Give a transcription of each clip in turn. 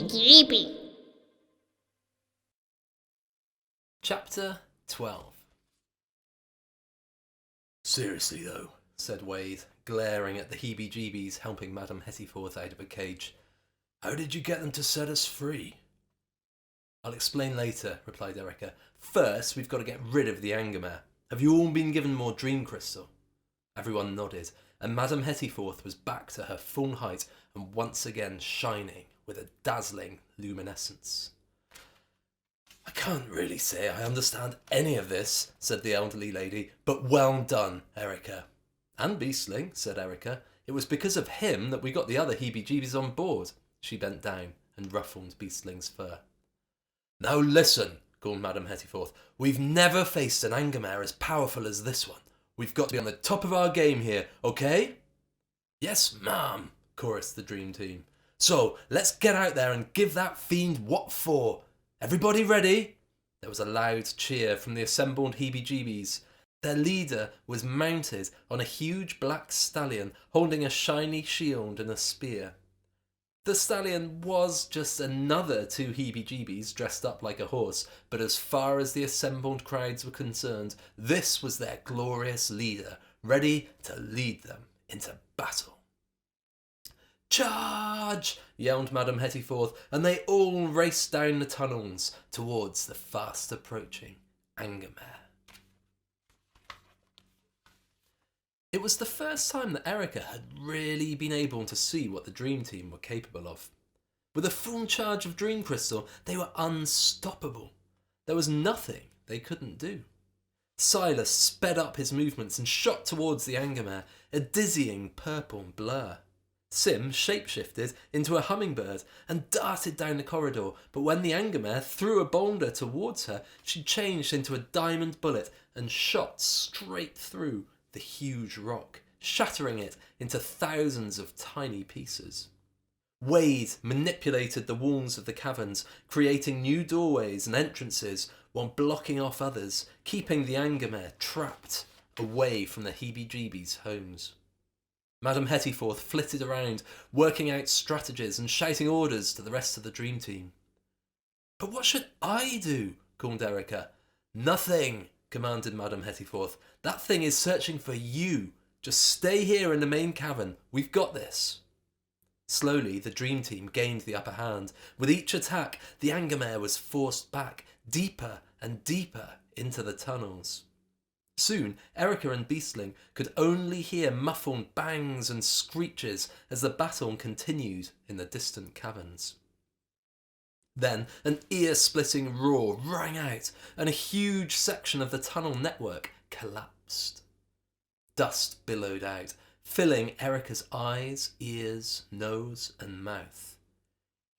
Jeebie. Chapter 12. "Seriously though," said Wade, glaring at the Heebie-Jeebies helping Madame Hettyforth out of a cage, "how did you get them to set us free?" "I'll explain later," replied Erica. "First, we've got to get rid of the Angermare. Have you all been given more dream crystal?" Everyone nodded, and Madame Hettyforth was back to her full height and once again shining with a dazzling luminescence. "I can't really say I understand any of this," said the elderly lady, "but well done, Erica." "And Beastling," said Erica. "It was because of him that we got the other Heebie-Jeebies on board." She bent down and ruffled Beastling's fur. "Now listen," called Madame Hettyforth. "We've never faced an Angermare as powerful as this one. We've got to be on the top of our game here, okay?" "Yes, ma'am," chorused the dream team. "So, let's get out there and give that fiend what for. Everybody ready?" There was a loud cheer from the assembled Heebie-Jeebies. Their leader was mounted on a huge black stallion holding a shiny shield and a spear. The stallion was just another two Heebie-Jeebies dressed up like a horse, but as far as the assembled crowds were concerned, this was their glorious leader, ready to lead them into battle. "Charge!" yelled Madame Hettyforth, and they all raced down the tunnels towards the fast approaching Angermare. It was the first time that Erica had really been able to see what the Dream Team were capable of. With a full charge of Dream Crystal, they were unstoppable. There was nothing they couldn't do. Silas sped up his movements and shot towards the Angermare, a dizzying purple blur. Sim shapeshifted into a hummingbird and darted down the corridor, but when the Angermare threw a boulder towards her, she changed into a diamond bullet and shot straight through the huge rock, shattering it into thousands of tiny pieces. Wade manipulated the walls of the caverns, creating new doorways and entrances while blocking off others, keeping the Angermare trapped away from the Heebie-Jeebies' homes. Madame Hettyforth flitted around, working out strategies and shouting orders to the rest of the Dream Team. "But what should I do?" called Erica. "Nothing," commanded Madame Hettyforth. "That thing is searching for you. Just stay here in the main cavern. We've got this." Slowly, the Dream Team gained the upper hand. With each attack, the Angermare was forced back, deeper and deeper into the tunnels. Soon, Erica and Beastling could only hear muffled bangs and screeches as the battle continued in the distant caverns. Then an ear-splitting roar rang out, and a huge section of the tunnel network collapsed. Dust billowed out, filling Erica's eyes, ears, nose, and mouth.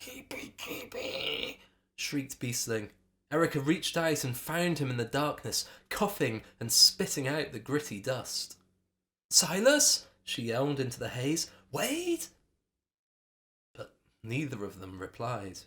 "Heebie-Jeebie!" shrieked Beastling. Erica reached out and found him in the darkness, coughing and spitting out the gritty dust. "Silas!" she yelled into the haze. "Wade!" But neither of them replied.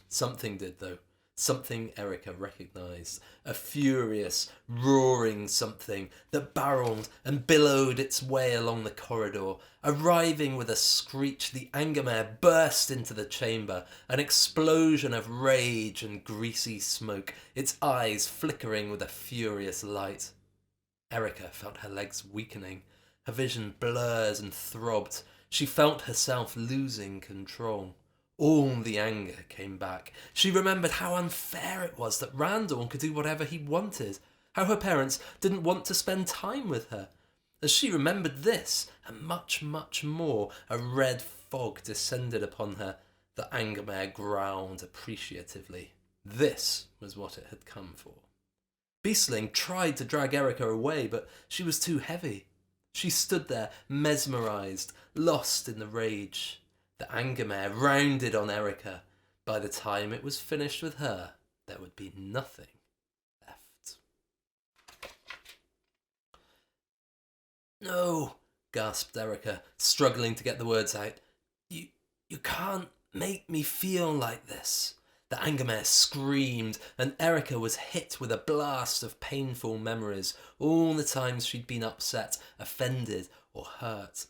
Something did, though. Something Erica recognised. A furious, roaring something that barreled and billowed its way along the corridor. Arriving with a screech, the Angermare burst into the chamber, an explosion of rage and greasy smoke, its eyes flickering with a furious light. Erica felt her legs weakening. Her vision blurred and throbbed. She felt herself losing control. All the anger came back. She remembered how unfair it was that Randall could do whatever he wanted, how her parents didn't want to spend time with her. As she remembered this, and much, much more, a red fog descended upon her. The Angermare growled appreciatively. This was what it had come for. Beastling tried to drag Erica away, but she was too heavy. She stood there, mesmerised, lost in the rage. The Angermare rounded on Erica. By the time it was finished with her, there would be nothing left. "No," gasped Erica, struggling to get the words out. You can't make me feel like this." The Angermare screamed, and Erica was hit with a blast of painful memories, all the times she'd been upset, offended, or hurt.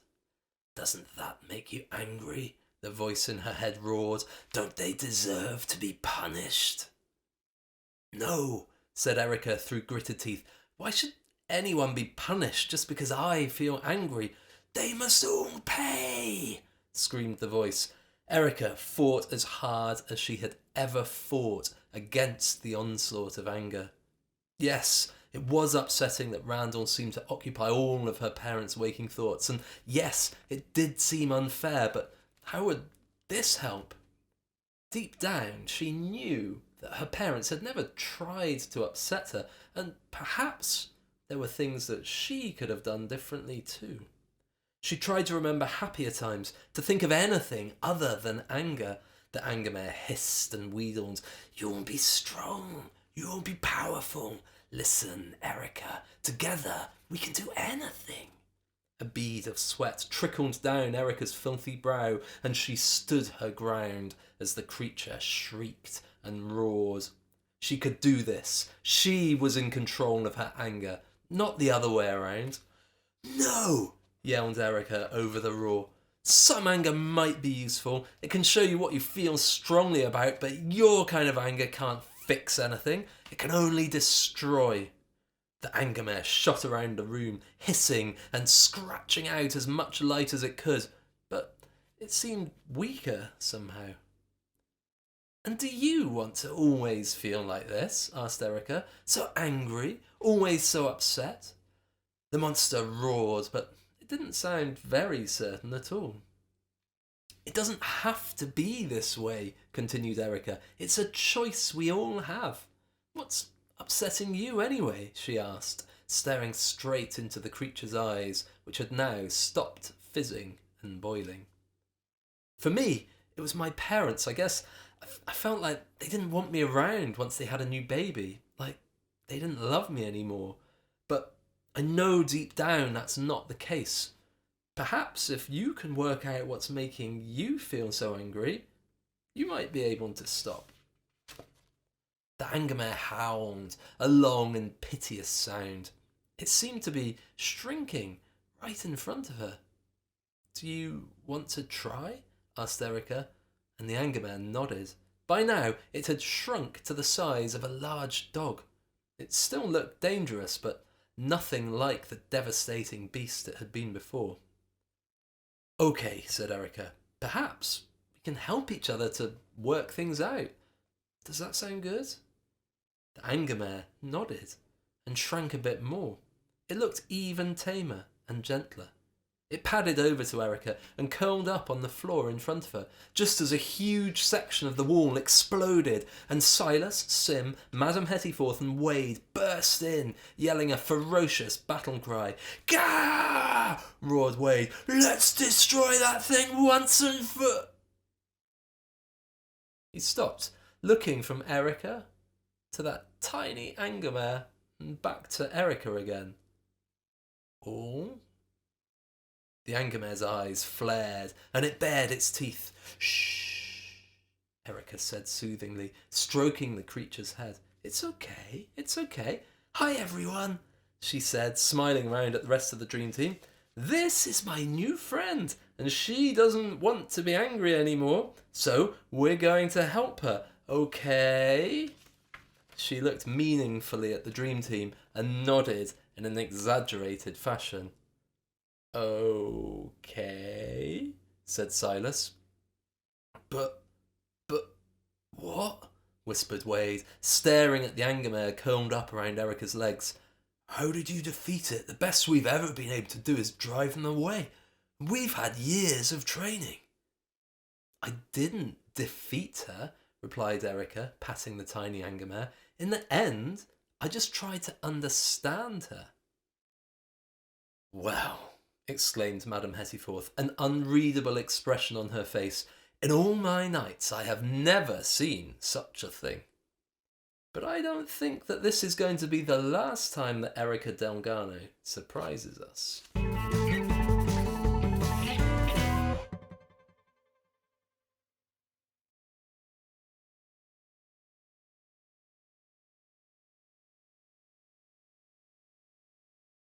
"Doesn't that make you angry?" The voice in her head roared. Don't they deserve to be punished? No, said Erica through gritted teeth. Why should anyone be punished just because I feel angry? They must all pay, screamed the voice. Erica fought as hard as she had ever fought against the onslaught of anger. Yes, it was upsetting that Randall seemed to occupy all of her parents' waking thoughts, and yes, it did seem unfair, but how would this help? Deep down, she knew that her parents had never tried to upset her, and perhaps there were things that she could have done differently too. She tried to remember happier times, to think of anything other than anger. The anger mare hissed and wheedled. You'll be strong. You'll be powerful. Listen, Erica, together we can do anything. A bead of sweat trickled down Erica's filthy brow, and she stood her ground as the creature shrieked and roared. She could do this. She was in control of her anger, not the other way around. No, yelled Erica over the roar. Some anger might be useful. It can show you what you feel strongly about, but your kind of anger can't fix anything. It can only destroy. The anger mare shot around the room, hissing and scratching out as much light as it could, but it seemed weaker somehow. And do you want to always feel like this? Asked Erica. So angry? Always so upset? The monster roared, but it didn't sound very certain at all. It doesn't have to be this way, continued Erica. It's a choice we all have. What's upsetting you anyway? She asked, staring straight into the creature's eyes, which had now stopped fizzing and boiling. For me, it was my parents. I guess I felt like they didn't want me around once they had a new baby, like they didn't love me anymore. But I know deep down that's not the case. Perhaps if you can work out what's making you feel so angry, you might be able to stop. The anger mare howled, a long and piteous sound. It seemed to be shrinking right in front of her. Do you want to try? Asked Erica, and the anger mare nodded. By now, it had shrunk to the size of a large dog. It still looked dangerous, but nothing like the devastating beast it had been before. Okay, said Erica. Perhaps we can help each other to work things out. Does that sound good? The anger mare nodded and shrank a bit more. It looked even tamer and gentler. It padded over to Erica and curled up on the floor in front of her, just as a huge section of the wall exploded, and Silas, Sim, Madame Hettyforth and Wade burst in, yelling a ferocious battle cry. Gah! Roared Wade. Let's destroy that thing once and for... He stopped, looking from Erica to that tiny anger mare and back to Erica again. All? The anger mare's eyes flared, and it bared its teeth. Shh, Erica said soothingly, stroking the creature's head. It's okay, it's okay. Hi, everyone, she said, smiling round at the rest of the dream team. This is my new friend, and she doesn't want to be angry anymore, so we're going to help her, okay? She looked meaningfully at the dream team and nodded in an exaggerated fashion. Okay, said Silas. But what? Whispered Wade, staring at the anger mare curled up around Erica's legs. How did you defeat it? The best we've ever been able to do is drive them away. We've had years of training. I didn't defeat her, replied Erica, patting the tiny anger mare. In the end, I just tried to understand her. Well, exclaimed Madame Hettyforth, an unreadable expression on her face. In all my nights I have never seen such a thing. But I don't think that this is going to be the last time that Erica Delgado surprises us.